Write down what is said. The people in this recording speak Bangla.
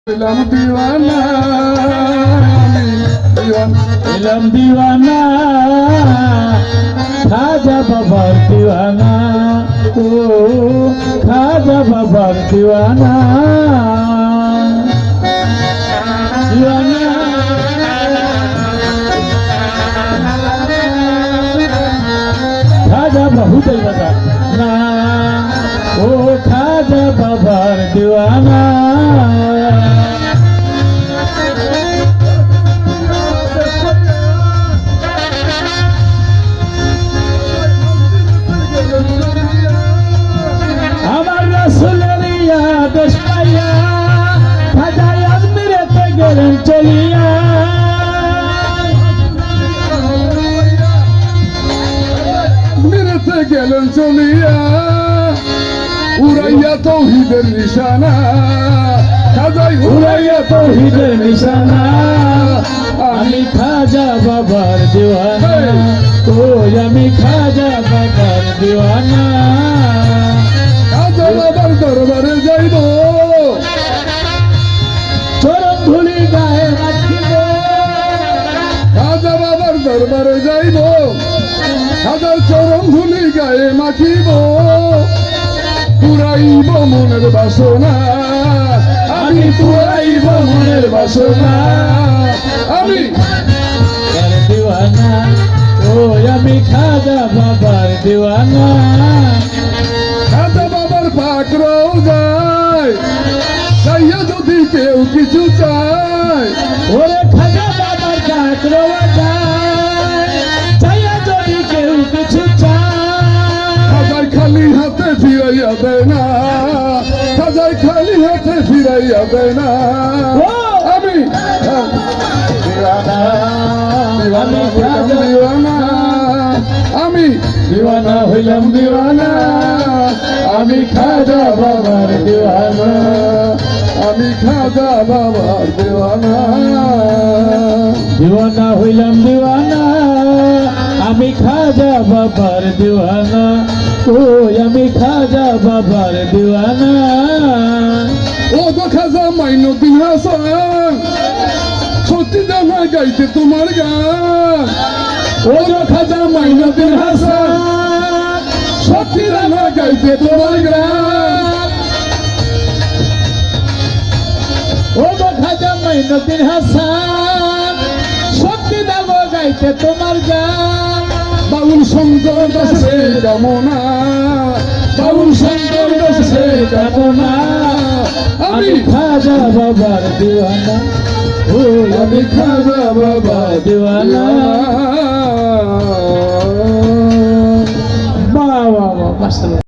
इलम दीवाना इलम दीवाना खाजा बाबर दीवाना ओ खाजा बाबर दीवाना दीवाना खाजा बहुत बता ना ओ खाजा बाबर दीवाना চলিয়া মেরেতে গেলেন চলিয়া উড়াইয়া তৌহিদের নিশানা খাজাই উড়াইয়া তৌহিদের নিশানা আমি খাজা বাবার দিওয়ানা ও আমি খাজা বাবার দিওয়ানা খাজা বাবার দরবারে যাইব চরণ ধুলি গায়ে রাখিব খাজা বাবার দরবারে যাইব খাজার চরণ ধুলি গায়ে মাখিব পুরাইব মনের বাসনা আমি পুরাইব মনের বাসনা আমি দিওয়ানা ও আমি খাজা বাবার দিওয়ানা খাজা বাবার পাক রওজায় যাইয়া যদি কেউ কিছু চায় ওরে খাজা বাবার ডাক রওজায় যাইয়া যদি কেউ কিছু চায় খাজাই খালি হাতে ফিরাইয়া দেয় না খাজাই খালি হাতে ফিরাইয়া দেয় না আমি দিওয়ানা আমি খাজা দিওয়ানা আমি দিওয়ানা হইলাম দিওয়ানা আমি খাজা বাবার দিওয়ানা আমি খাজা বাবার দিওয়ানা দিওয়ানা হইলাম দিওয়ানা আমি খাজা বাবার দিওয়ানা ও আমি খাজা বাবার দিওয়ানা ও গো খাজা মাইনুদ্দিন হাসান সত্যি জানা গাইতে তোমার গান ও গো খাজা মাইনুদ্দিন হাসান সত্যি জানা গাইতে তোমার গান ও গো খাজা মাইনুদ্দিন হাসান সত্যি দেব গাইতে তোমার গান বাউল শঙ্কর দাসের কামনা বাউল শঙ্কর দাসের কামনা আমি খাজা বাবার দিওয়ানা ও আমি খাজা বাবার দিওয়ানা বাহ বাহ বাহ